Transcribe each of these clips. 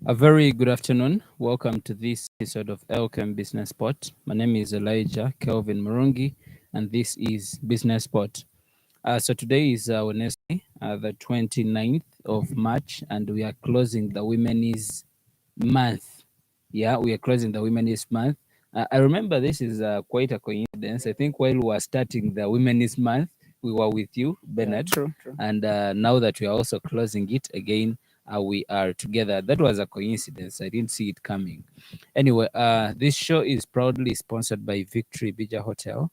A very good afternoon. Welcome to this episode of Elcam Business Spot. My name is Elijah Kelvin Murungi, and this is Business Spot. So today is Wednesday, the 29th of March, and we are closing the Women's Month. Yeah, we are closing the Women's Month. I remember this is quite a coincidence. I think while we were starting the Women's Month, we were with you, Bernard. True. And now that we are also closing it again, we are together. That was a coincidence. I didn't see it coming. Anyway, this show is proudly sponsored by Victory Bija Hotel.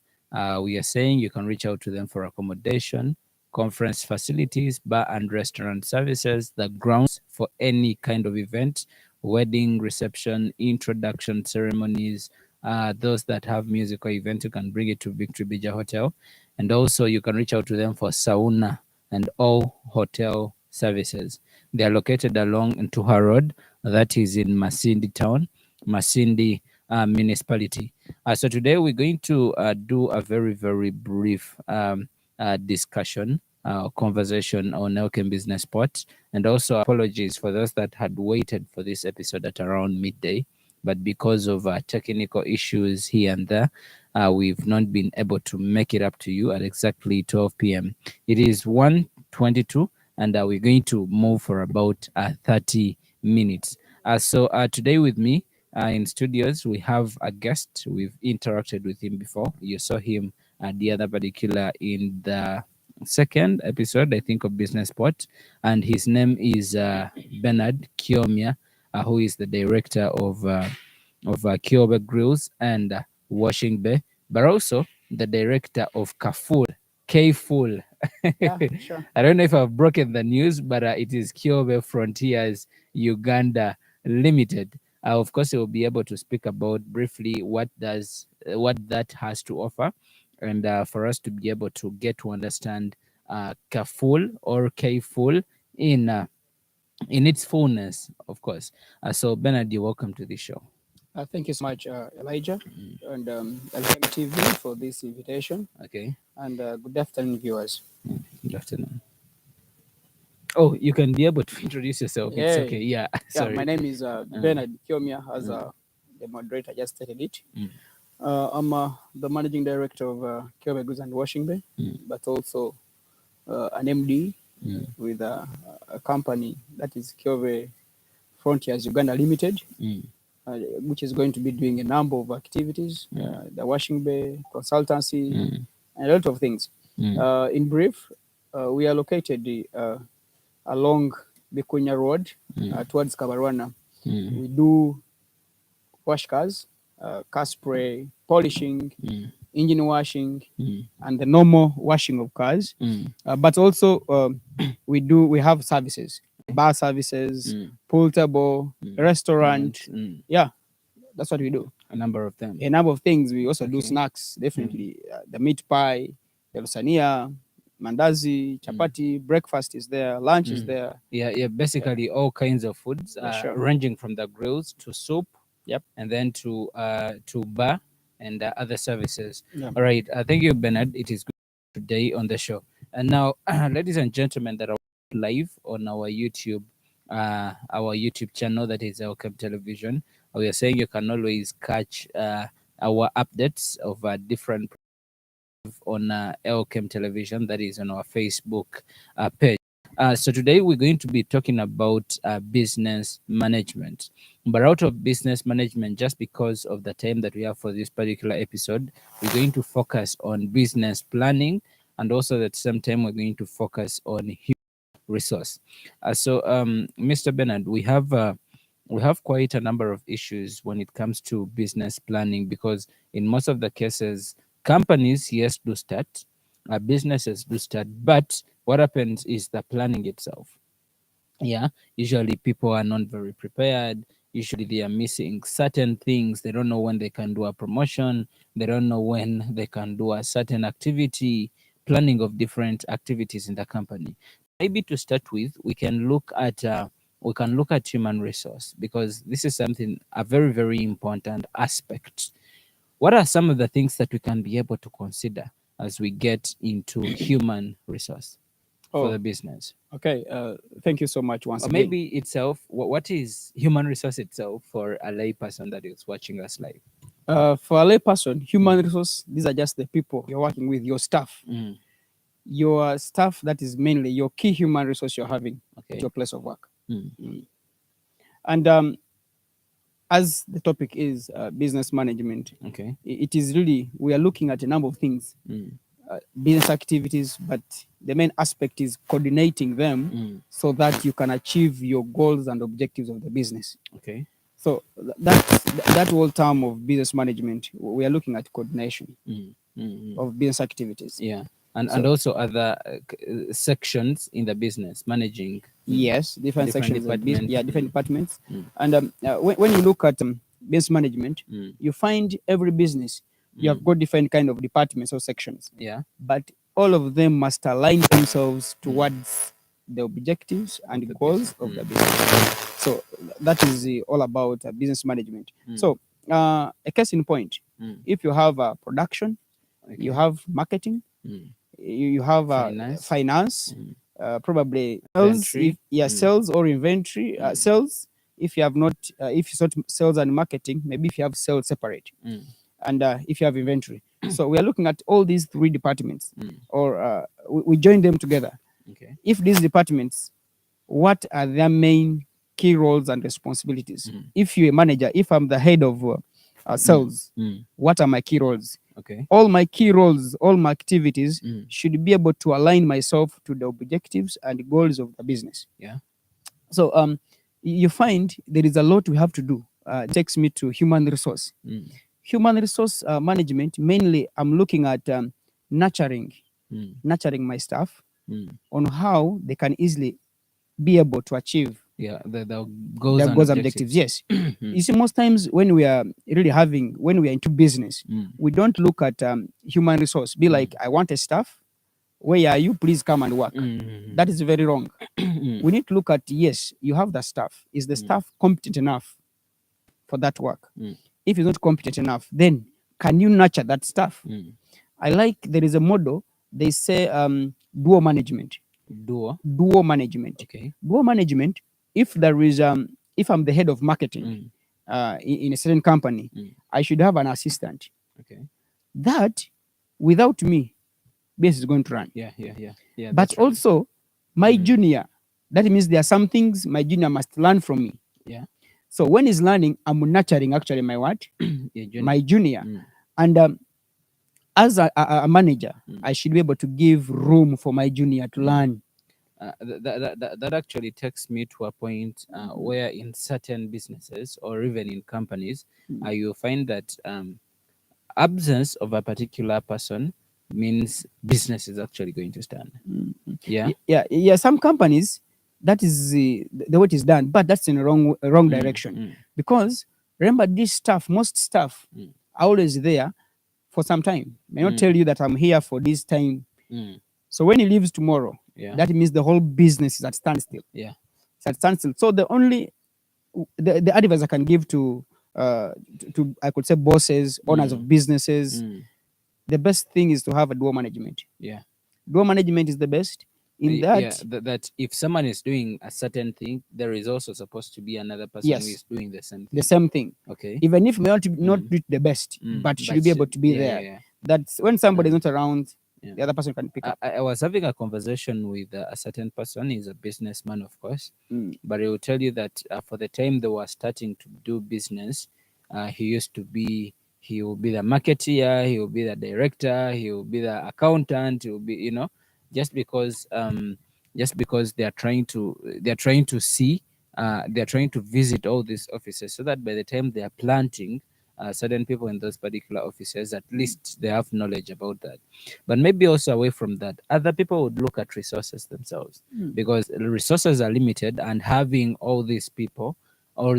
We are saying you can reach out to them for accommodation, conference facilities, bar and restaurant services, the grounds for any kind of event, wedding, reception, introduction ceremonies, those that have musical events, you can bring it to Victory Bija Hotel. And also you can reach out to them for sauna and all hotel services. They are located along Ntuha Road, that is in Masindi town, Masindi municipality. So today we're going to do a very, very brief discussion, conversation on Elkin Business Spot. And also apologies for those that had waited for this episode at around midday. But because of technical issues here and there, we've not been able to make it up to you at exactly 12 p.m. It is 1:22, and we're going to move for about 30 minutes. So today with me in studios, we have a guest. We've interacted with him before. You saw him the other particular in the second episode, I think, of Business Spot. And his name is Bernard Kiomia, who is the director of Kyobe Grills and Washing Bay, but also the director of Kaful, K-Full. Yeah, sure. I don't know if I've broken the news, but it is Kyobe Frontiers Uganda Limited. Of course, he will be able to speak about briefly what that has to offer, and for us to be able to get to understand Kaful or K-Full in its fullness, of course. So Bernard, you're welcome to the show. Thank you so much, Elijah, and LMTV for this invitation. Okay. And good afternoon, viewers. Good afternoon. Oh, you can be able to introduce yourself. It's okay. Yeah. Sorry. My name is Bernard Kiomia, as the moderator just stated it. I'm the managing director of Kyobe Goods and Washing Bay, but also an MD with a company that is Kyobe Frontiers Uganda Limited. Which is going to be doing a number of activities, the washing bay, consultancy, and a lot of things. In brief, we are located along Bikunya Road towards Kabarwana. We do wash cars, car spray, polishing, engine washing, and the normal washing of cars. But also we have services, bar services, pool table, restaurant. Yeah, that's what we do. A number of them. A number of things. We also do snacks, definitely. The meat pie, the lasagna, mandazi, chapati, breakfast is there, lunch is there. Yeah, basically all kinds of foods, Sure. ranging from the grills to soup, Yep. and then to bar and other services. Yeah. All right, thank you, Bernard. It is good today on the show. And now, ladies and gentlemen, that are live on our YouTube channel, that is Elcam Television. We are saying you can always catch our updates of different on Elcam Television, that is on our Facebook page. So today we're going to be talking about business management. But out of business management, just because of the time that we have for this particular episode, we're going to focus on business planning, and also at the same time we're going to focus on human resource. So Mr. Bernard, we have quite a number of issues when it comes to business planning, because in most of the cases, companies, yes, do start, businesses do start, but what happens is the planning itself. Yeah, usually people are not very prepared. Usually they are missing certain things. They don't know when they can do a promotion. They don't know when they can do a certain activity, planning of different activities in the company. Maybe to start with, we can look at human resource, because this is something, a very, very important aspect. What are some of the things that we can be able to consider as we get into human resource? for Oh, the business? okay. Thank you so much once Or again. maybe itself, what is human resource itself for a lay person that is watching us live? For a layperson, human resource, these are just the people you're working with, your staff. Mm. Your staff, that is mainly your key human resource you're having Okay. at your place of work. Mm. And as the topic is business management, Okay. it is really, we are looking at a number of things, Mm. business activities, but the main aspect is coordinating them so that you can achieve your goals and objectives of the business. Okay. So that whole term of business management, we are looking at coordination of business activities. Yeah. And also other sections in the business managing. Yes, different sections of business, departments. different departments. And when you look at business management, you find every business, you have got different kind of departments or sections. Yeah. But all of them must align themselves towards the objectives and the goals of the business. So that is all about business management. So a case in point, if you have production, you Okay. have marketing, you have finance, probably sales, Inventory. sales or inventory, sales. If you have not, if you sort sales and marketing, maybe if you have sales separate, and if you have inventory. So we are looking at all these three departments, or we join them together. Okay. If these departments, what are their main key roles and responsibilities? If you're a manager, if I'm the head of sales, what are my key roles? Okay. All my key roles, all my activities should be able to align myself to the objectives and goals of the business. Yeah. So you find there is a lot we have to do. It takes me to human resource. Human resource management, mainly I'm looking at nurturing my staff on how they can easily be able to achieve the goals their and goals and objectives. objectives. Yes. You see, most times when we are really when we are into business, we don't look at human resource. Be like, I want a staff. Where are you? Please come and work. That is very wrong. We need to look at, yes, you have the staff. Is the staff competent enough for that work? If it's not competent enough, then can you nurture that staff? I like, there is a model, they say dual management. Dual management. Okay. Dual management, if there is if I'm the head of marketing in a certain company, I should have an assistant. Okay. That without me, business is going to run. Yeah. But also my junior, that means there are some things my junior must learn from me. Yeah. So when he's learning, I'm nurturing actually my what? My junior. And as a manager, I should be able to give room for my junior to learn. That actually takes me to a point where in certain businesses or even in companies, you find that absence of a particular person means business is actually going to stand. Yeah. Some companies, that is the way it is done, but that's in the wrong direction. Because remember, this staff, most staff are always there for some time. May not tell you that I'm here for this time. So when he leaves tomorrow, that means the whole business is at standstill. Yeah. It's at standstill. So the only the advice I can give to I could say bosses, owners of businesses, the best thing is to have a dual management. Yeah. Dual management is the best. In that if someone is doing a certain thing, there is also supposed to be another person who is doing the same thing. The same thing. Okay. Even if may not do it the best, but should be able to be there. That's when somebody is not around, the other person can pick up. I was having a conversation with a certain person. He's a businessman, of course, but he will tell you that for the time they were starting to do business, he will be the marketeer, he will be the director, he will be the accountant, he will be, just because they are trying to see, they are trying to visit all these offices, so that by the time they are planting certain people in those particular offices, at least they have knowledge about that. But maybe also away from that, other people would look at resources themselves, because resources are limited, and having all these people, or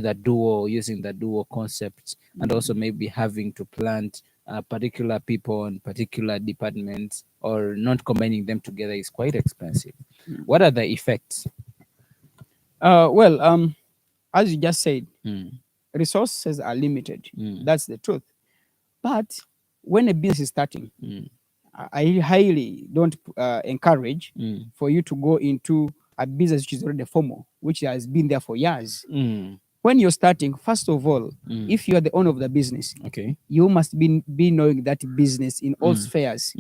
using the duo concepts, and also maybe having to plant particular people in particular departments, or not combining them together, is quite expensive. What are the effects? Well, as you just said, resources are limited. That's the truth. But when a business is starting, I highly don't encourage for you to go into a business which is already formal, which has been there for years. When you're starting, first of all, if you are the owner of the business, Okay. you must be knowing that business in all spheres.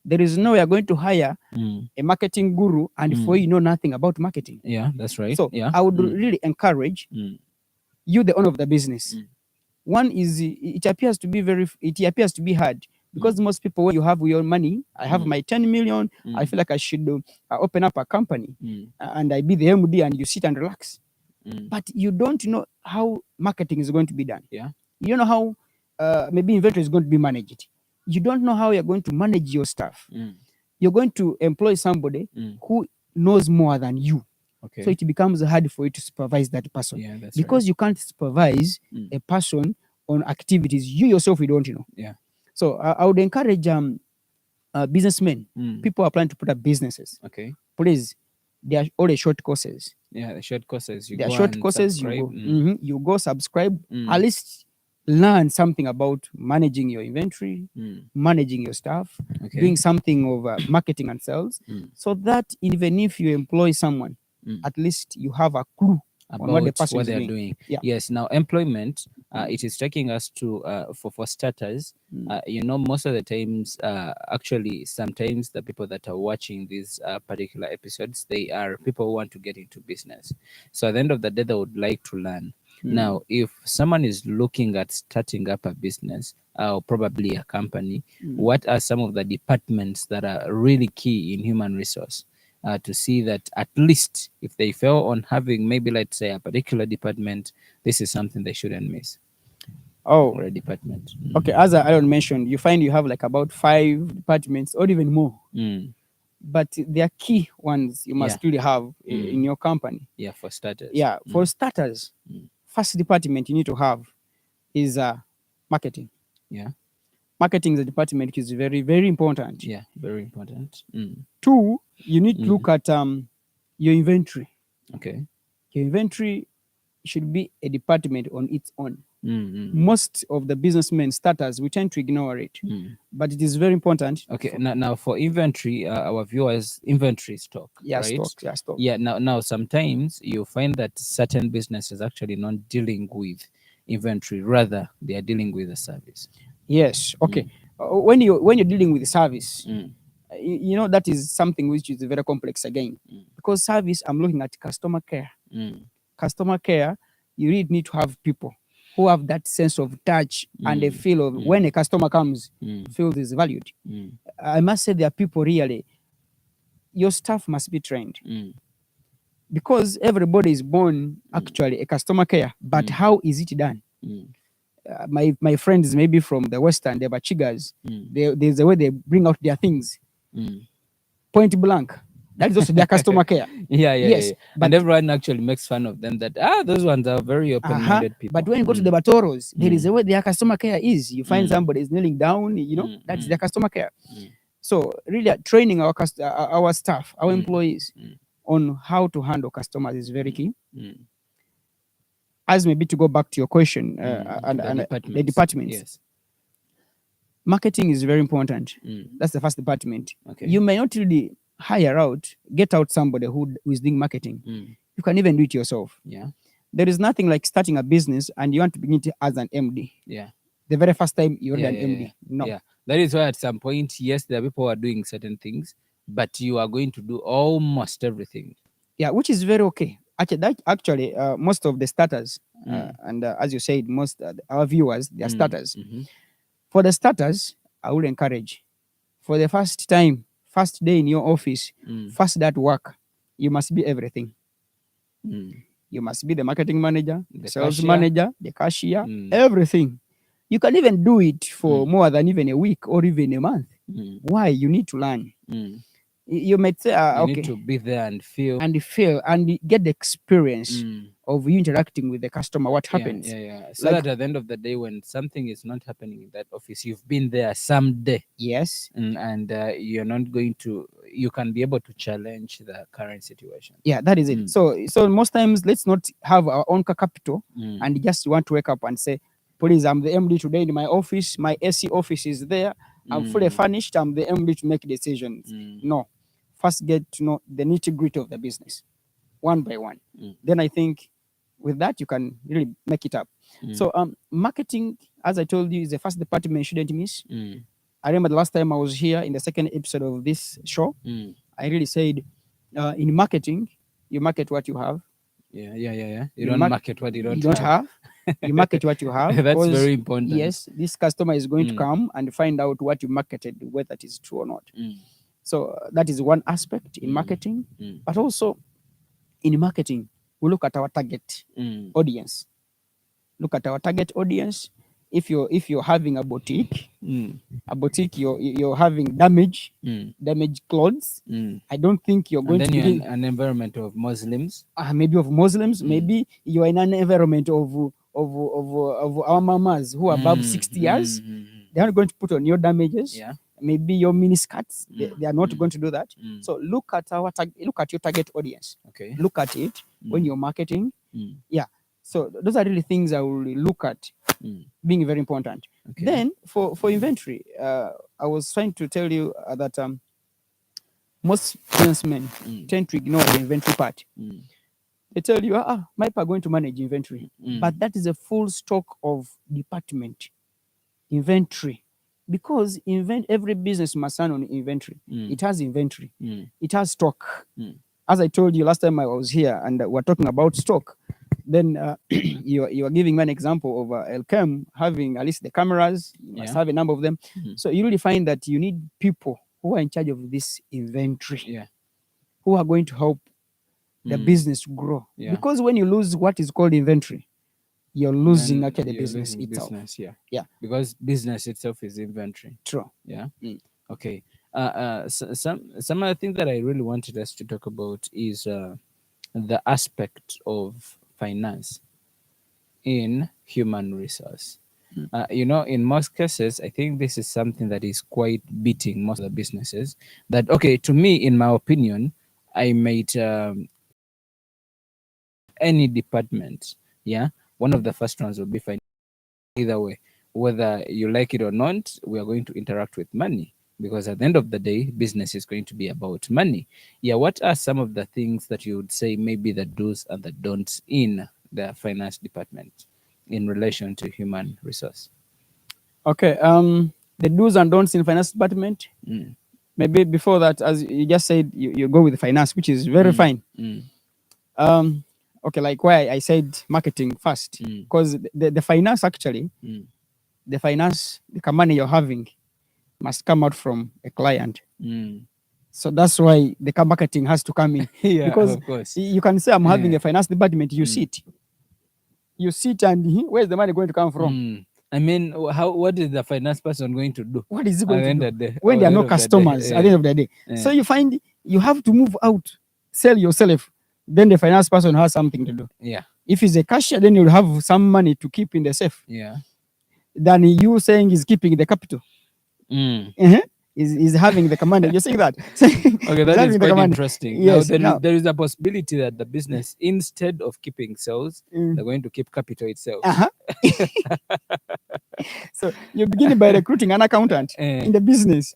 There is no way you're going to hire a marketing guru and for you know nothing about marketing. Yeah, that's right. So Yeah. I would really encourage you, the owner of the business. One is it appears to be hard because most people, when you have your money, I have my 10 million, I feel like I should open up a company and I be the MD and you sit and relax. But you don't know how marketing is going to be done. Yeah. You don't know how maybe inventory is going to be managed. You don't know how you're going to manage your staff. You're going to employ somebody who knows more than you. Okay. So it becomes hard for you to supervise that person. Yeah, that's because right. you can't supervise a person on activities you yourself you don't know. Yeah. So I would encourage businessmen, people who are planning to put up businesses. Okay. Please, there are all the short courses. Yeah, the short courses. There are short courses. Subscribe. You go subscribe. At least learn something about managing your inventory, managing your staff, doing something of marketing and sales, so that even if you employ someone, at least you have a clue about on what the person what is they're doing. doing. Yeah. Yes. Now, employment, it is taking us to for starters. Most of the times, actually, sometimes the people that are watching these particular episodes, they are people who want to get into business. So at the end of the day, they would like to learn. Now, if someone is looking at starting up a business or probably a company, what are some of the departments that are really key in human resource? To see that at least if they fail on having maybe, let's say, a particular department, this is something they shouldn't miss. Oh, Or a department. okay. As Aaron mentioned, you find you have like about 5 departments or even more. But they are key ones you must really have in your company. Yeah, for starters. Yeah, for starters, first department you need to have is marketing. Yeah. Marketing is a department which is very, very important. Yeah, very important. 2, you need to look at your inventory. Okay. Your inventory should be a department on its own. Most of the businessmen starters, we tend to ignore it, but it is very important. Okay. Now for inventory, our viewers, inventory stock. Yeah, right? stock. Yeah. Now sometimes you find that certain businesses actually not dealing with inventory, rather they are dealing with the service. Yes. Okay. When you're dealing with the service, you know that is something which is very complex again, because service, I'm looking at customer care. Customer care, you really need to have people who have that sense of touch and a feel of when a customer comes, feels is valued. I must say there are people really, your staff must be trained. Because everybody is born actually a customer care, but how is it done? My friends maybe from the Western, the Bachigas, there's a way they bring out their things. Point blank. That is also their customer care. Yes. But everyone actually makes fun of them that those ones are very open-minded people. But when you go to the Batoros, there is a way their customer care is. You find somebody is kneeling down, that's their customer care. So really training our staff, our employees on how to handle customers is very key. As maybe to go back to your question, and the departments. Yes. Marketing is very important. That's the first department. Okay. You may not really get out somebody who is doing marketing. You can even do it yourself. Yeah. There is nothing like starting a business and you want to begin it as an MD. Yeah. The very first time you're an MD. No. Yeah. That is why at some point, yes, there are people who are doing certain things, but you are going to do almost everything. Yeah, which is very okay. Actually, most of the starters, and as you said, most our viewers, they are starters. For the starters, I would encourage, for the first time, first day in your office, first day at work, you must be everything. You must be the marketing manager, the sales cashier. manager, the cashier, everything. You can even do it for more than even a week or even a month. Why? You need to learn. You might say, you okay, need to be there and feel and get the experience of you interacting with the customer. What happens? Yeah. So that at the end of the day, when something is not happening in that office, you've been there someday. Yes. And you're not going to. You can be able to challenge the current situation. Yeah, that is it. So most times, let's not have our own capital and just want to wake up and say, please, I'm the MD today in my office. My SC office is there. I'm fully furnished, I'm the MD to make decisions. No. First get to know the nitty-gritty of the business, one by one. Then I think with that you can really make it up. So marketing, as I told you, is the first department you shouldn't miss. I remember the last time I was here in the second episode of this show, I really said, in marketing, you market what you have. You don't market what you don't have. You market what you have. That's very important. Yes, this customer is going to come and find out what you marketed, whether it is true or not. So that is one aspect in marketing. But also in marketing, we look at our target audience. Look at our target audience. If you're having a boutique, you're having damaged clothes. I don't think you're going to be in an environment of Muslims. Maybe of Muslims. Maybe you're in an environment of our mamas who are above 60 years. They're not going to put on your damages. Maybe your miniskirts. They are not going to do that. So look at your target audience. Okay. Look at it when you're marketing. Yeah. So those are really things I will look at being very important. Okay. Then for inventory, I was trying to tell you that most businessmen tend to ignore the inventory part. They tell you, MIPE are going to manage inventory. But that is a full stock of department. Inventory. Because every business must run on inventory. It has inventory. It has stock. As I told you last time I was here and we're talking about stock, then you are giving me an example of LCAM having at least the cameras. You must have a number of them. So you really find that you need people who are in charge of this inventory, who are going to help the business grow. Because when you lose what is called inventory, you're losing actually the business itself. Because business itself is inventory. True. Okay. Some other thing that I really wanted us to talk about is the aspect of finance in human resource. In most cases, I think this is something that is quite beating most of the businesses. That, okay, to me, in my opinion, I might any department, one of the first ones will be finance. Either way, whether you like it or not, we are going to interact with money, because at the end of the day, business is going to be about money. What are some of the things that you would say maybe the do's and the don'ts in the finance department in relation to human resource? Okay, the do's and don'ts in finance department. Maybe before that, as you just said, you go with finance, which is very fine. Okay, like why I said marketing first, because the finance actually, the money you're having must come out from a client. So that's why the marketing has to come in. Because of course. You can say I'm having a finance department, you sit and where's the money going to come from? I mean, what is the finance person going to do? What is it going to do when there are no customers at the end of the day? So you find you have to move out, sell yourself. Then the finance person has something to do. If he's a cashier, then you'll have some money to keep in the safe. Than you saying he's keeping the capital. Is having the command. You're saying that. Okay, that is quite interesting. Yes, there is a possibility that the business, instead of keeping sales, they're going to keep capital itself. So you're beginning by recruiting an accountant in the business.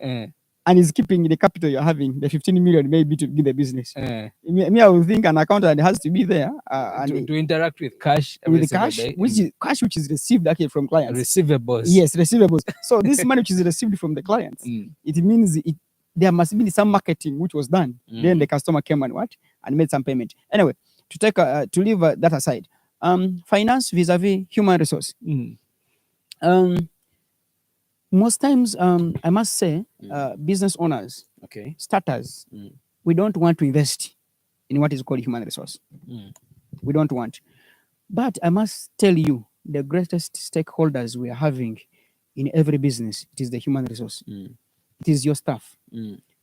And is keeping the capital you're having, the 15 million maybe to begin the business. Me, I would think an accountant has to be there and to interact with cash which is received actually from clients. Receivables. Yes, receivables. So this money which is received from the clients, it means there must be some marketing which was done. Then the customer came and made some payment. Anyway, to leave that aside, finance vis-a-vis human resource. Most times, I must say, business owners, starters, we don't want to invest in what is called human resource. We don't want. But I must tell you, the greatest stakeholders we are having in every business, it is the human resource. It is your staff.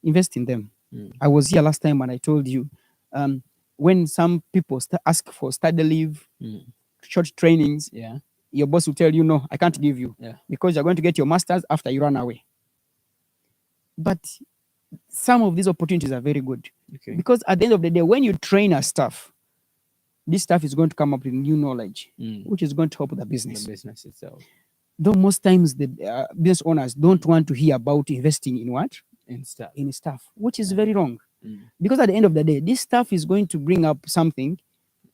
Invest in them. I was here last time and I told you, when some people ask for study leave, short trainings, your boss will tell you, no, I can't give you because you're going to get your master's after you run away. But some of these opportunities are very good because at the end of the day, when you train a staff, this staff is going to come up with new knowledge, which is going to help the business. The business itself. though most times the business owners don't want to hear about investing in what? In stuff. In staff, which is very wrong. Mm. Because at the end of the day, this staff is going to bring up something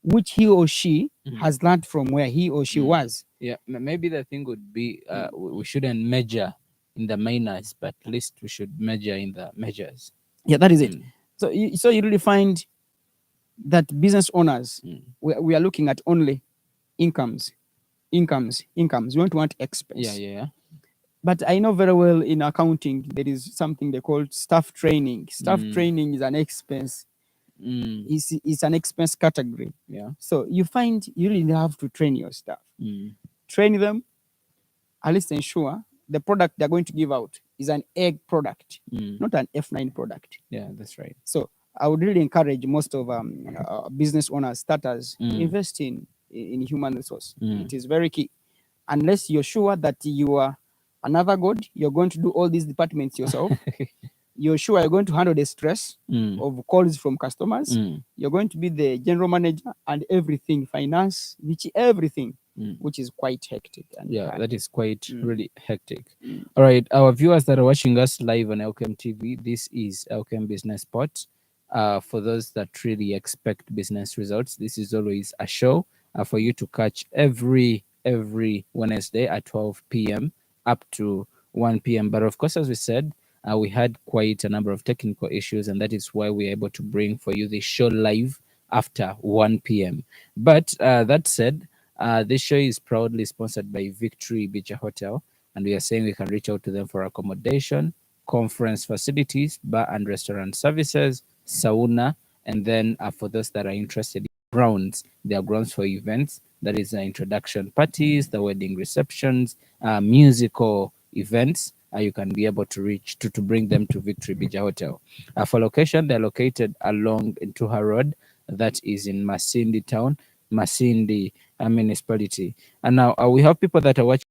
which he or she has learned from where he or she was. Yeah, maybe the thing would be we shouldn't measure in the minors, but at least we should measure in the measures. Yeah, that is it. So you really find that business owners, we are looking at only incomes. We don't want expense. Yeah. But I know very well in accounting there is something they call staff training. Staff training is an expense. It's an expense category. Yeah. So you find you really have to train your staff. Train them, at least ensure the product they're going to give out is an egg product, not an F9 product. Yeah, that's right. So I would really encourage most of business owners, starters, to invest in human resource. It is very key. Unless you're sure that you are another god, you're going to do all these departments yourself. You're sure you're going to handle the stress of calls from customers. You're going to be the general manager and everything, finance, everything, which is quite hectic. And hard. That is quite really hectic. All right, our viewers that are watching us live on LKM TV, this is LKM Business Spot. For those that really expect business results, this is always a show for you to catch every Wednesday at 12 p.m. up to 1 p.m. But of course, as we said, we had quite a number of technical issues, and that is why we're able to bring for you the show live after 1 p.m. But that said, this show is proudly sponsored by Victory Beach Hotel, and we are saying we can reach out to them for accommodation, conference facilities, bar and restaurant services, sauna, and then for those that are interested in grounds, there are grounds for events. That is introduction parties, the wedding receptions, musical events. You can be able to reach to bring them to Victory Beach Hotel. For location, they're located along Ntuha Road, that is in Masindi town, Masindi municipality. And now we have people that are watching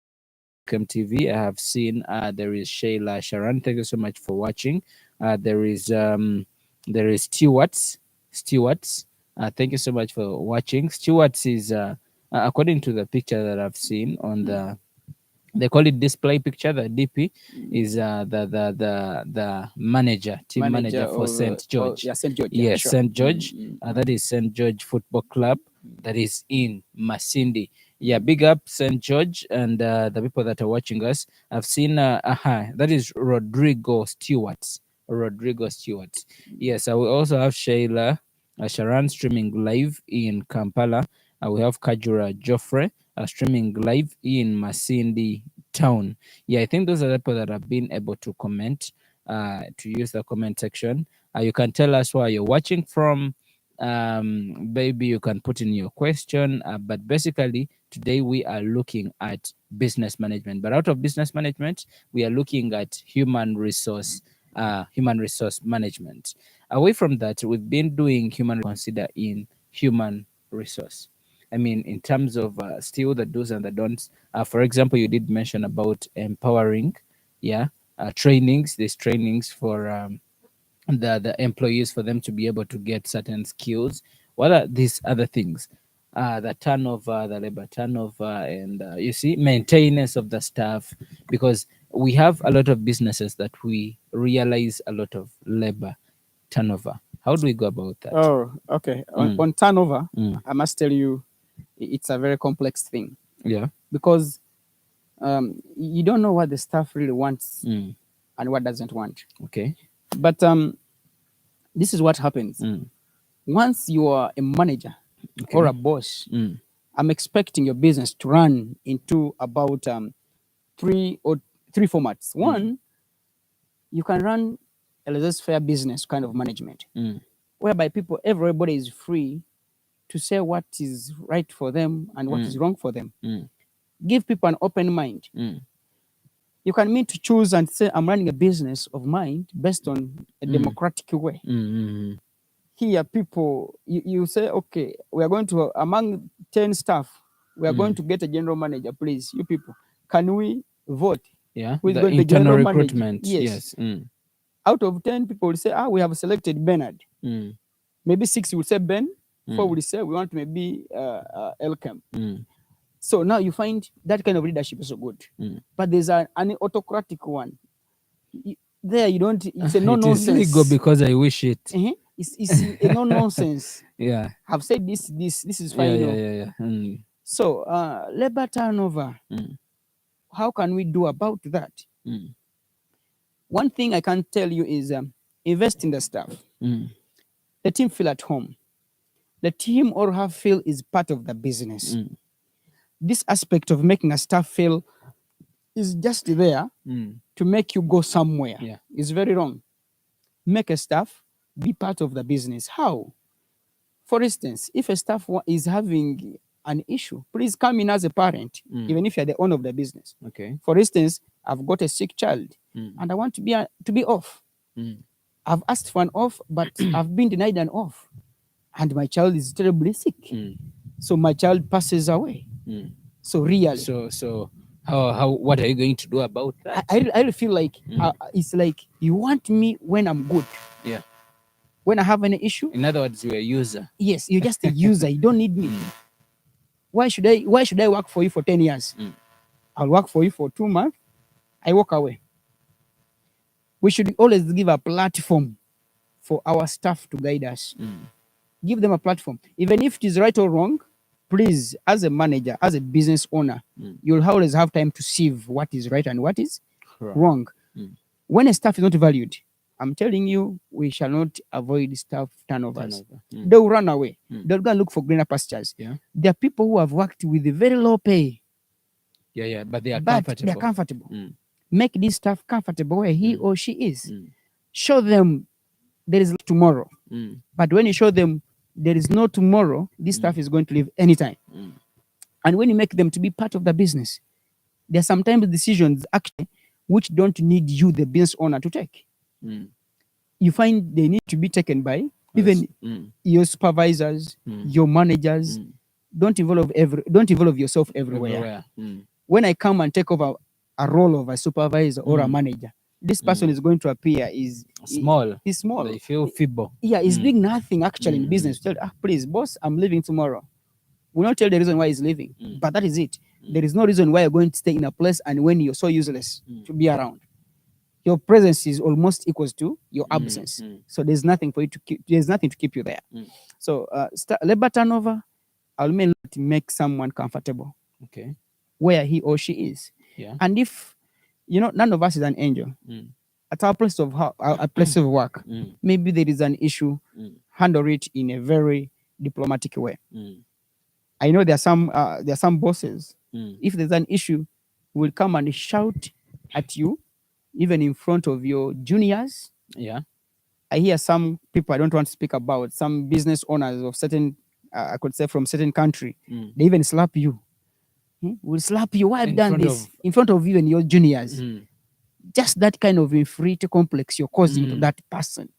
TV. I have seen there is Shayla Sharon. Thank you so much for watching. There is Stewart's. Thank you so much for watching. Stewart's is according to the picture that I've seen on the, they call it display picture. The DP is the manager, team manager for St. George. St. George. Yes, Sure. St. George. That is St. George Football Club. That is in Masindi. Yeah, big up St. George and the people that are watching us. I've seen that is Rodrigo Stewart. Yes, I will also have Shayla Sharan streaming live in Kampala. We have Kajura Joffrey streaming live in Masindi town. Yeah, I think those are the people that have been able to comment, to use the comment section. You can tell us where you're watching from. Maybe you can put in your question, but basically today we are looking at business management. But out of business management, we are looking at human resource management. Away from that, we've been doing consider in human resource. I mean, in terms of still the do's and the don'ts. For example, you did mention about empowering, trainings. There's trainings for the employees for them to be able to get certain skills. What are these other things? The turnover, the labor turnover, and you see, maintenance of the staff, because we have a lot of businesses that we realize a lot of labor turnover. How do we go about that? Oh, okay. On turnover, I must tell you, it's a very complex thing. Yeah. Because you don't know what the staff really wants and what doesn't want. Okay. But this is what happens. Once you are a manager or a boss, I'm expecting your business to run into about three formats. One, you can run a laissez-faire business kind of management, whereby everybody is free to say what is right for them and what is wrong for them. Give people an open mind. You can mean to choose and say, I'm running a business of mine based on a democratic way. Here, people, you say, okay, we are going to, among 10 staff, we are going to get a general manager, please. You people, can we vote? Yeah, who is the going to be internal general manager? recruitment. Yes. Out of 10 people will say, we have selected Bernard. Maybe 6 will say Ben. 4 will say we want maybe Elkem. So now you find that kind of leadership is so good. But there's an autocratic one. There you don't, it's a no It is legal nonsense. because I wish it. It's a no nonsense. Yeah. Have said this is Yeah, final. yeah. So labor turnover, how can we do about that? One thing I can tell you is invest in the staff. Let him feel at home. Let him or her feel is part of the business. This aspect of making a staff feel is just there to make you go somewhere. Yeah. It's very wrong. Make a staff be part of the business. How? For instance, if a staff is having an issue, please come in as a parent, even if you're the owner of the business. Okay. For instance, I've got a sick child and I want to be off. I've asked for an off, but I've been denied an off, and my child is terribly sick. So my child passes away. So really, So how what are you going to do about that? I feel like it's like you want me when I'm good. Yeah. When I have an issue, In other words, you're a user. yes, you're just a user. You don't need me. Why should I work for you for 10 years? I'll work for you for 2 months. I walk away. We should always give a platform for our staff to guide us. Give them a platform. Even if it is right or wrong, please, as a manager, as a business owner, you'll always have time to sieve what is right and what is wrong. When a staff is not valued, I'm telling you, we shall not avoid staff turnovers. They will run away. They'll go and look for greener pastures. Yeah. There are people who have worked with a very low pay. Yeah, but they are but comfortable. They are comfortable. Make this staff comfortable where he or she is. Show them there is tomorrow. But when you show them there is no tomorrow, this staff is going to leave anytime. And when you make them to be part of the business, there are sometimes decisions actually which don't need you, the business owner, to take. You find they need to be taken by even your supervisors, your managers. Don't involve yourself everywhere. When I come and take over a role of a supervisor or a manager, this person is going to appear is small. He's small. They feel feeble. Yeah, he's doing nothing actually in business. Tell, please, boss, I'm leaving tomorrow. We'll not tell the reason why he's leaving, but that is it. There is no reason why you're going to stay in a place and when you're so useless to be around. Your presence is almost equals to your absence. So there's nothing for you to keep. There's nothing to keep you there. So labor turnover, I'll make someone comfortable. Okay. Where he or she is. Yeah. And if none of us is an angel. At our place of work, maybe there is an issue. Handle it in a very diplomatic way. I know there are some bosses. If there's an issue, will come and shout at you, even in front of your juniors. Yeah. I hear some people I don't want to speak about, some business owners of certain, I could say from certain country, they even slap you. Will slap you. Why I've done this in front of you and your juniors? Just that kind of inferiority complex you're causing to that person.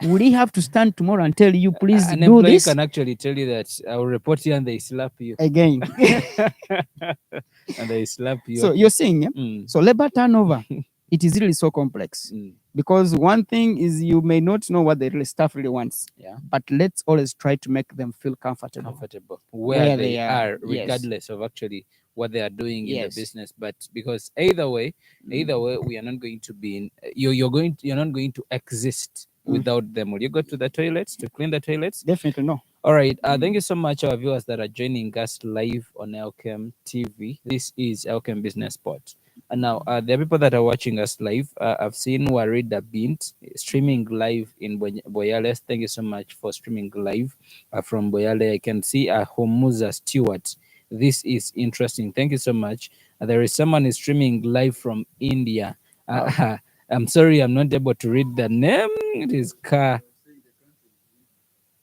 Would he have to stand tomorrow and tell you, please do this? Can actually tell you that I will report you and they slap you again. And they slap you. So you're saying, so labor turnover, it is really so complex. Because one thing is you may not know what the real staff really wants. Yeah. But let's always try to make them feel comfortable where they are, regardless of actually what they are doing in the business. But because either way, we are not going to be in. You're not going to exist without them. Will you go to the toilets to clean the toilets? Definitely no. All right. Thank you so much, our viewers that are joining us live on Elkem TV. This is Elkem Business Spot. And now, there are people that are watching us live. I've seen Warida Bint streaming live in Boyale. Thank you so much for streaming live from Boyale. I can see Homuza Stewart. This is interesting. Thank you so much. There is someone is streaming live from India. I'm sorry, I'm not able to read the name. It is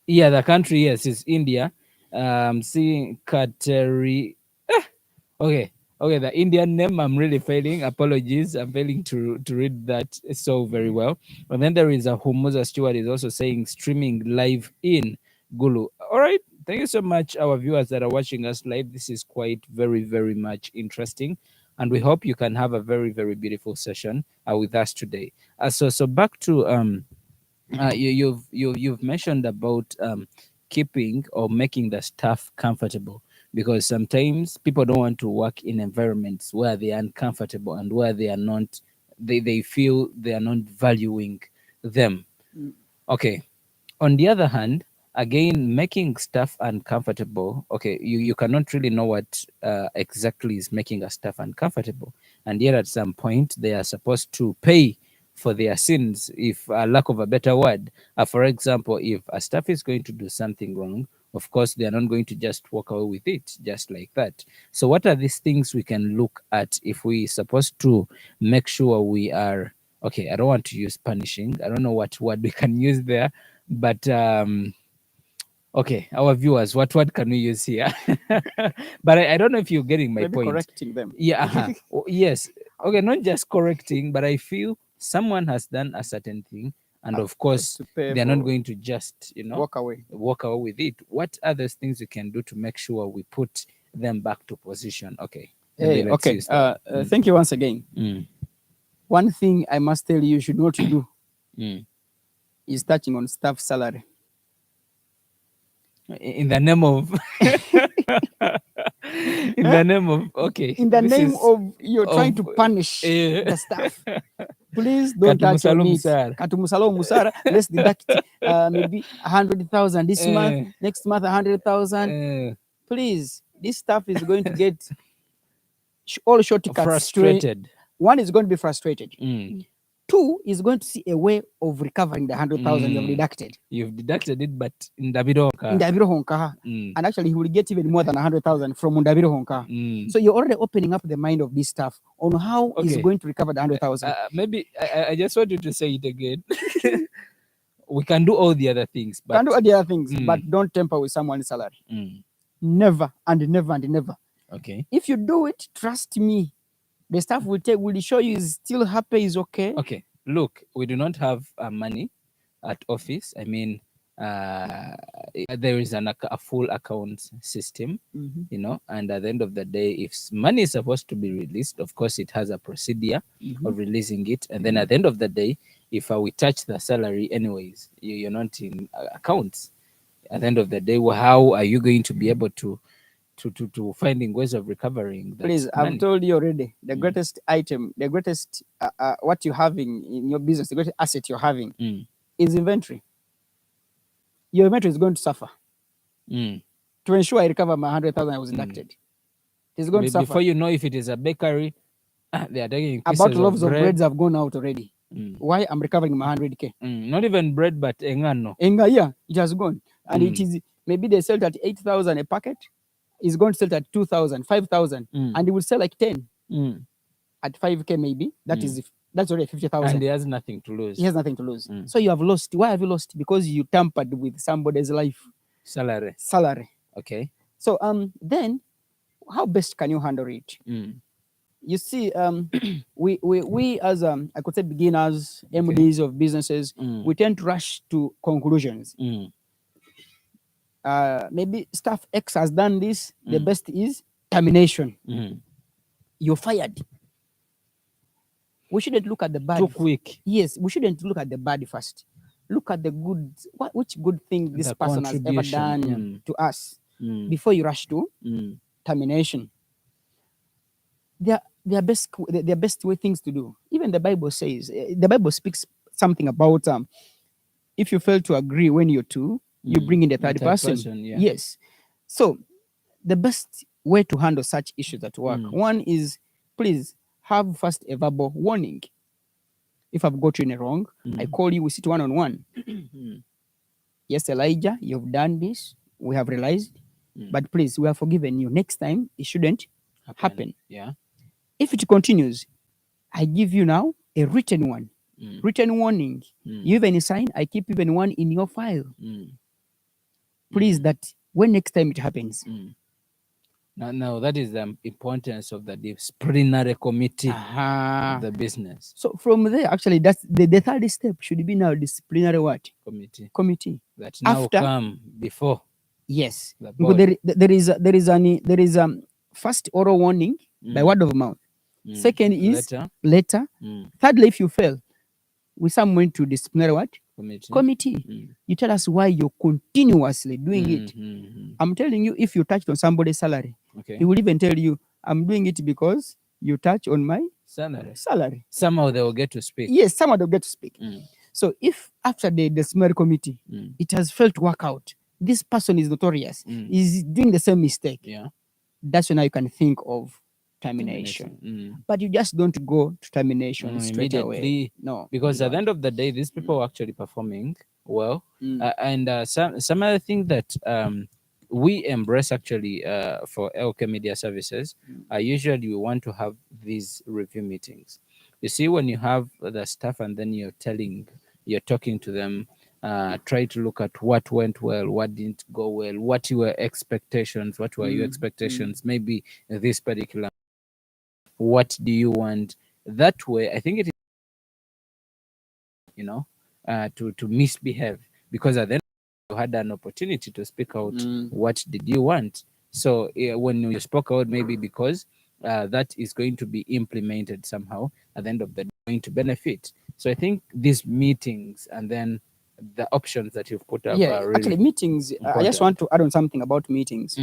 Yeah, the country, yes, is India. I'm seeing Kateri. Okay, the Indian name, I'm really failing. Apologies, I'm failing to read that so very well. And then there is a Homuza Stewart is also saying streaming live in Gulu. All right, thank you so much, our viewers that are watching us live. This is quite very, very much interesting. And we hope you can have a very, very beautiful session with us today. So back to you've mentioned about keeping or making the staff comfortable, because sometimes people don't want to work in environments where they are uncomfortable and where they are not, they feel they are not valuing them. Okay. On the other hand, again, making staff uncomfortable, okay, you cannot really know what exactly is making a staff uncomfortable. And yet at some point, they are supposed to pay for their sins, if a lack of a better word. For example, if a staff is going to do something wrong, of course, they are not going to just walk away with it just like that. So what are these things we can look at if we supposed to make sure we are, okay, I don't want to use punishing. I don't know what word we can use there, but okay, our viewers, what word can we use here? But I don't know if you're getting my Maybe point. correcting them. Yeah, yes. Okay, not just correcting, but I feel someone has done a certain thing, and of course, they're not going to just, walk away. walk away with it. What are those things we can do to make sure we put them back to position? Okay. Hey, okay. Thank you once again. One thing I must tell you should not do is touching on staff salary. In the name of in the name of, okay, in the name of you're trying to punish the staff. Please don't touch on it. Katumusalo musara. Let's deduct maybe 100,000 this month, next month 100,000. Please, this staff is going to get all shortcuts. Frustrated. One is going to be frustrated. Two is going to see a way of recovering the 100,000 you've deducted. You've deducted it, but in Ndabiro Honka. And actually, he will get even more than 100,000 from Ndabiro Honka. So you're already opening up the mind of this staff on how he's going to recover the 100,000. Maybe I just want you to say it again. We can do all the other things. But but don't tamper with someone's salary. Never and never and never. Okay. If you do it, trust me, the staff will show you is still happy, is okay. Okay. Look, we do not have money at office. I mean, there is a full account system, and at the end of the day, if money is supposed to be released, of course, it has a procedure of releasing it. And then at the end of the day, if we touch the salary anyways, you're not in accounts. At the end of the day, how are you going to be able to finding ways of recovering that? Please, I've told you already, the greatest item, the greatest what you're having in your business, the greatest asset you're having is inventory. Your inventory is going to suffer. To ensure I recover my 100,000 I was deducted. It's going to suffer. Before you know, if it is a bakery, they are taking about loaves of breads have gone out already. Why? I'm recovering my 100K. Not even bread, but engano. Yeah, it has gone. And it is, maybe they sell at 8,000 a packet. Is going to sell at 2,000, 5,000, and he will sell like 10 at 5K maybe. That's already 50,000. And he has nothing to lose. He has nothing to lose. So you have lost. Why have you lost? Because you tampered with somebody's life. Salary. Okay. So then, how best can you handle it? You see, we as I could say beginners, MDs of businesses, we tend to rush to conclusions. Maybe staff X has done this. The best is termination. You're fired. We shouldn't look at the bad. Too quick. Yes, we shouldn't look at the bad first. Look at the good. Which good thing this person has ever done to us before you rush to termination. They are best way things to do. Even the Bible says, the Bible speaks something about if you fail to agree when you're two, you bring in the third person. Yes. So the best way to handle such issues at work, one is, please have first a verbal warning. If I've got you in a wrong, I call you, we sit one-on-one. Yes, Elijah, you've done this. We have realized. But please, we have forgiven you. Next time, it shouldn't happen. Yeah. If it continues, I give you now a written one. Written warning. You even sign, I keep even one in your file. Please, that when next time it happens. Now that is the importance of the disciplinary committee of the business. So from there, actually, that's the third step should be now disciplinary what? Committee. That now come before. Yes. There is first oral warning by word of mouth. Second is letter. Thirdly, if you fail, we someone to disciplinary what? committee. You tell us why you're continuously doing it. I'm telling you, if you touched on somebody's salary, he will even tell you, I'm doing it because you touch on my salary. Somehow they will get to speak. Yes, somehow they'll get to speak. So if after the summary committee, it has failed to work out, this person is notorious, is doing the same mistake, that's when you can think of termination. But you just don't go to termination straight away. No, because at the end of the day, these people are actually performing well. And some other thing that we embrace actually for LK Media Services, usually we want to have these review meetings. You see, when you have the staff and then you're talking to them, try to look at what went well, what didn't go well, what were expectations, what were your expectations, maybe this particular, what do you want? That way, I think it is, to misbehave, because at the end you had an opportunity to speak out. What did you want? So when you spoke out, maybe because that is going to be implemented somehow at the end of the day, going to benefit. So I think these meetings and then the options that you've put up are really actually meetings. I just want to add on something about meetings.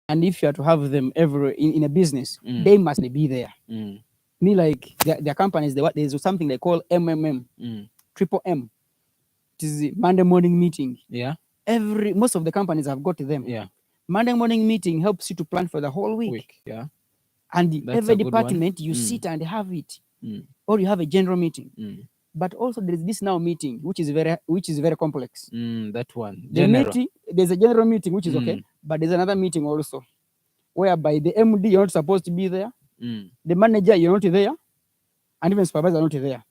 And if you are to have them in a business, they must be there. Me, like their companies, there's something they call MMM, triple M. It is Monday morning meeting. Most of the companies have got them. Monday morning meeting helps you to plan for the whole week. And that's every department you sit and have it, or you have a general meeting. But also there is this now meeting, which is very complex. That one. There's a general meeting, which is okay, but there's another meeting also, whereby the MD, you're not supposed to be there, the manager, you're not there, and even supervisor, not there.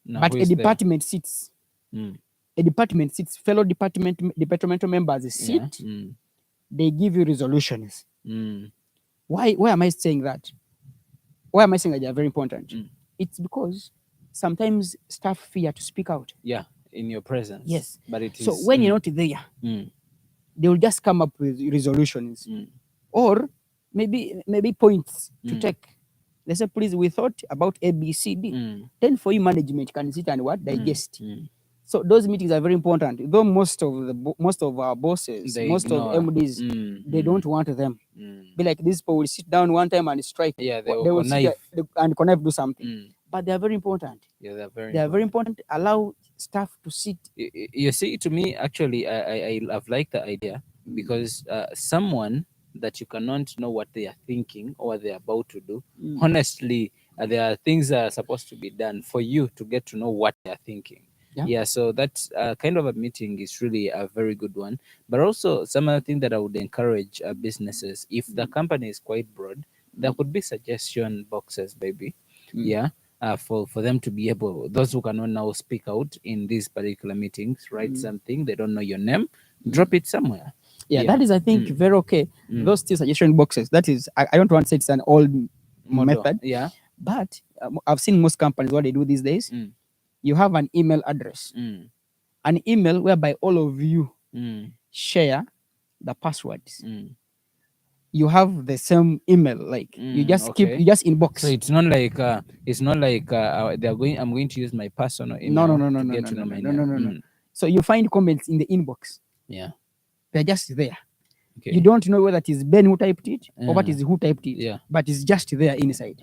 Now, but a department sits. A department sits. Fellow departmental members sit. They give you resolutions. Why am I saying that? Why am I saying that they are very important? It's because sometimes staff fear to speak out. In your presence. Yes. But it is. So when you're not there, they will just come up with resolutions, or maybe points to take. They say, please, we thought about A, B, C, D. Then for you, management can sit and digest. So those meetings are very important. Though most of our bosses, most of MDs, they don't want them. Be like, these people will sit down one time and strike. They will sit and connive, do something. But they are very important. They are very important. Allow staff to sit. You see, to me, actually, I have liked the idea, because someone that you cannot know what they are thinking or what they are about to do, honestly, there are things that are supposed to be done for you to get to know what they are thinking. So that kind of a meeting is really a very good one. But also, some other thing that I would encourage businesses, if the company is quite broad, there could be suggestion boxes, maybe. For them to be able, those who cannot now speak out in these particular meetings, write something, they don't know your name, drop it somewhere. That is, I think, very okay. Those still suggestion boxes, that is, I don't want to say it's an old method, but I've seen most companies, what they do these days, you have an email address, an email whereby all of you share the passwords. You have the same email, like you just keep, you just inbox. So it's not like they're going. I'm going to use my personal email to get to know my name. No. So you find comments in the inbox. They're just there. Okay. You don't know whether it is Ben who typed it or what is who typed it. But it's just there inside.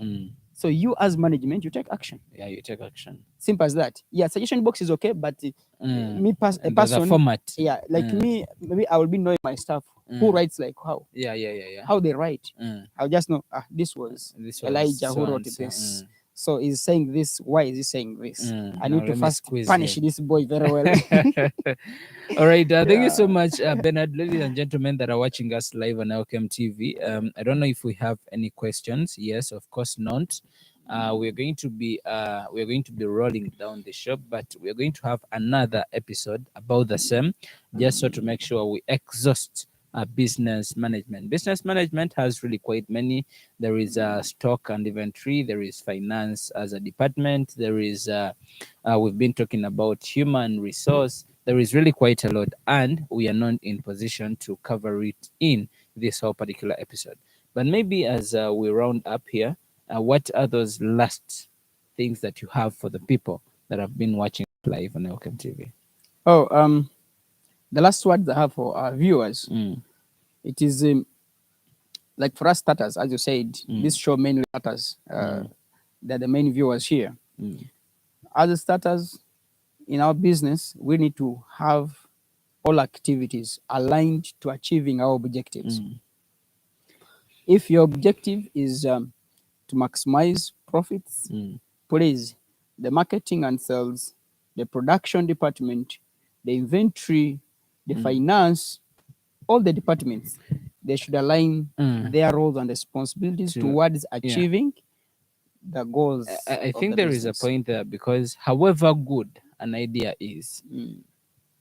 So you as management, you take action. You take action. Simple as that. Suggestion box is okay, but a person, the format. Like me, maybe I will be knowing my staff who writes like how. How they write. I'll just know, this was Elijah who wrote this. So he's saying this. Why is he saying this? I need to first punish this boy very well. All right. Thank you so much, Bernard. Ladies and gentlemen that are watching us live on LKM TV. I don't know if we have any questions. Yes, of course not. We're going to be rolling down the show, but we're going to have another episode about the same, just so to make sure we exhaust business management. Business management has really quite many. There is stock and inventory. There is finance as a department. There is we've been talking about human resource. There is really quite a lot, and we are not in position to cover it in this whole particular episode. But maybe as we round up here, what are those last things that you have for the people that have been watching live on Welcome TV? Oh, the last words I have for our viewers, it is like for us starters, as you said, this show mainly starters. They're the main viewers here. As starters in our business, we need to have all activities aligned to achieving our objectives. If your objective is to maximize profits, please, the marketing and sales, the production department, the inventory, the finance, all the departments, they should align their roles and responsibilities towards achieving the goals. I of think the there is a business. point there, because however good an idea is,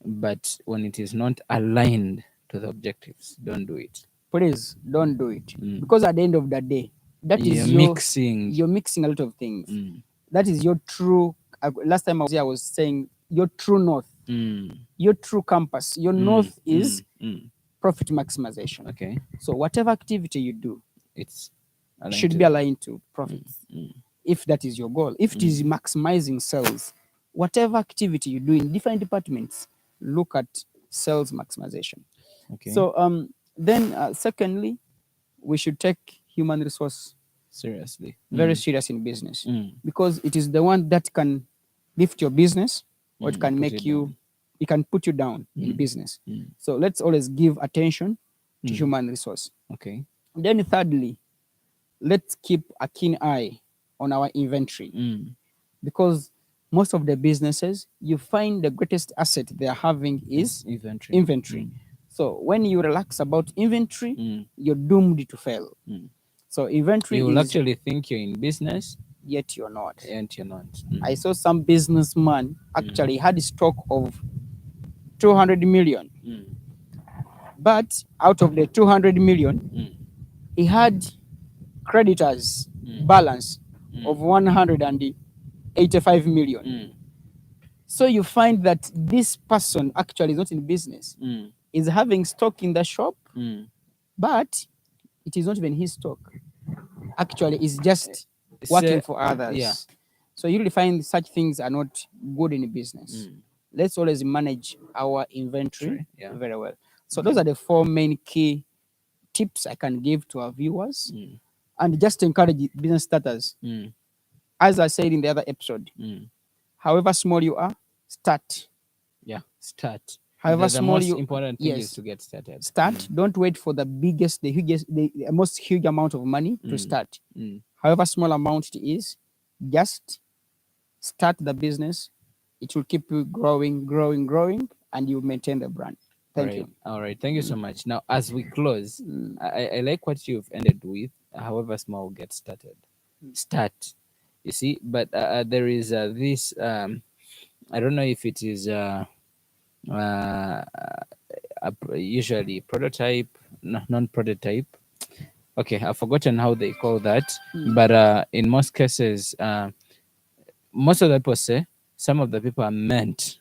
but when it is not aligned to the objectives, don't do it. Please don't do it, because at the end of the day, that is you're mixing a lot of things. That is your true. Last time I was here, I was saying your true north, your true compass. Your north is profit maximization. Okay, So whatever activity you do, it's should be aligned to profits. If that is your goal, if it is maximizing sales, whatever activity you do in different departments, look at sales maximization. Okay. So then secondly, we should take human resource seriously, very serious in business, because it is the one that can lift your business, or it can make you, it can put you down in business. So let's always give attention to human resource. Okay. Then thirdly, let's keep a keen eye on our inventory, because most of the businesses, you find the greatest asset they are having is inventory. So when you relax about inventory, you're doomed to fail. So inventory you will actually think you're in business, yet you're not. and you're not. I saw some businessman actually had a stock of 200 million, but out of the 200 million, he had creditors balance of 185 million. So you find that this person actually is not in business, is having stock in the shop, but it is not even his stock. Actually, it's just working for others. Yeah. So you really find such things are not good in business. Let's always manage our inventory very well. So those are the 4 main key tips I can give to our viewers, and just encourage business starters. As I said in the other episode, however small you are, start. Yeah, start. However the small most you, important thing is to get started. Start. Don't wait for the biggest, the hugest, the most huge amount of money to start. However small amount it is, just start the business. It will keep you growing, and you maintain the brand. Thank you. All right. Thank you so much. Now, as we close, I like what you've ended with. However small, get started. Start. You see, but there is this. I don't know if it is usually prototype, non-prototype. Okay, I've forgotten how they call that. But in most cases, most of the people say some of the people are meant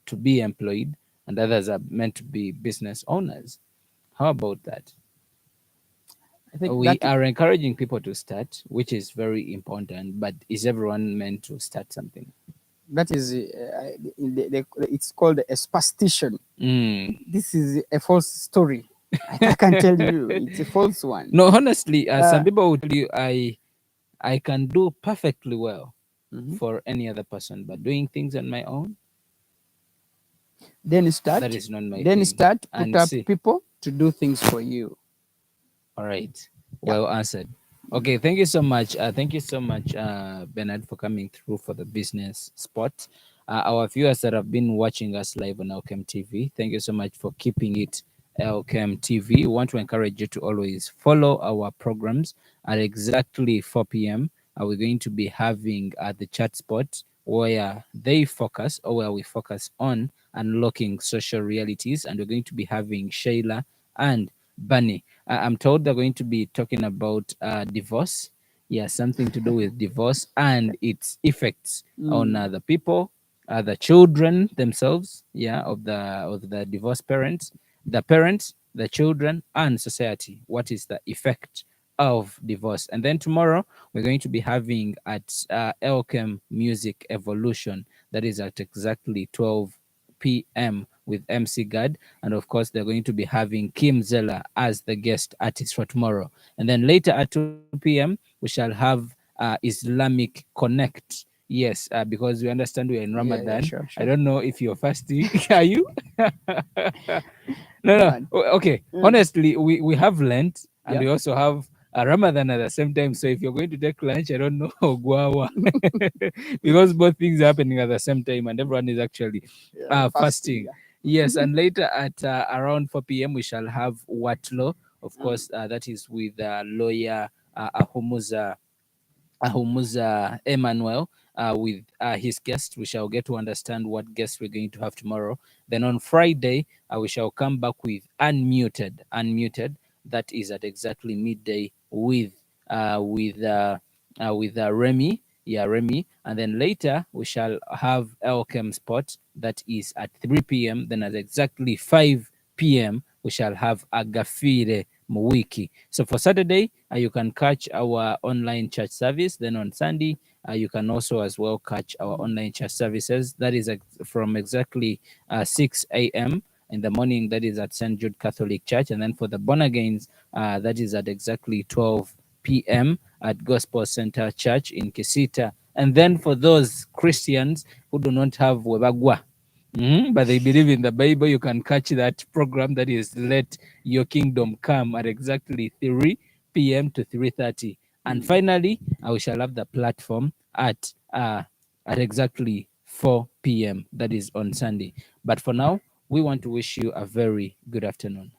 to be employed, and others are meant to be business owners. How about that? I think We are encouraging people to start, which is very important, but is everyone meant to start something? That is, it's called a superstition. This is a false story. I can tell you, it's a false one. No, honestly, some people will tell you, I can do perfectly well for any other person, but doing things on my own, then start. that is not my then thing. start put And up see. people to do things for you. All right. Well answered. Okay, thank you so much. Thank you so much, Bernard, for coming through for the business spot. Our viewers that have been watching us live on LKM TV, thank you so much for keeping it LKM TV. We want to encourage you to always follow our programs at exactly 4 p.m. We're going to be having the chat spot where they focus, or where we focus on unlocking social realities, and we're going to be having Shayla and Bunny. I'm told they're going to be talking about divorce. Yeah, something to do with divorce and its effects on the people, the children themselves. Yeah, of the divorced parents, the children, and society. What is the effect of divorce. And then tomorrow we're going to be having at Elkem Music Evolution, that is at exactly 12 p.m. with MC Gad, and of course they're going to be having Kim Zella as the guest artist for tomorrow. And then later at 2 p.m. we shall have Islamic Connect. Yes, because we understand we're in Yeah, Ramadan. sure, I sure. don't know if you're fasting. Are you? No, No, no. man. Okay. Mm. Honestly, we have Lent and Yeah. we also have a Ramadan at the same time. So if you're going to take lunch, I don't know, guawa, because both things are happening at the same time and everyone is actually Yeah, fasting. fasting. Yes, and later at around 4 p.m. we shall have Watlo, of Mm. course, that is with lawyer Ahumuza Emmanuel with his guest. We shall get to understand what guests we're going to have tomorrow. Then on Friday, we shall come back with Unmuted. That is at exactly midday with Remy. Yeah, Remy. And then later we shall have Elkem Spot. That is at 3 p.m. Then at exactly 5 p.m. we shall have Agafire Mwiki. So for Saturday, you can catch our online church service. Then on Sunday, you can also as well catch our online church services. That is from exactly 6 a.m. in the morning. That is at St. Jude Catholic Church. And then for the born agains, that is at exactly 12 p.m. at Gospel Center Church in Kisita. And then for those Christians who do not have Webagwa, but they believe in the Bible, you can catch that program that is Let Your Kingdom Come at exactly 3 p.m. to 3:30. And Mm. finally, we shall have the platform at exactly 4 p.m. That is on Sunday. But for now, we want to wish you a very good afternoon.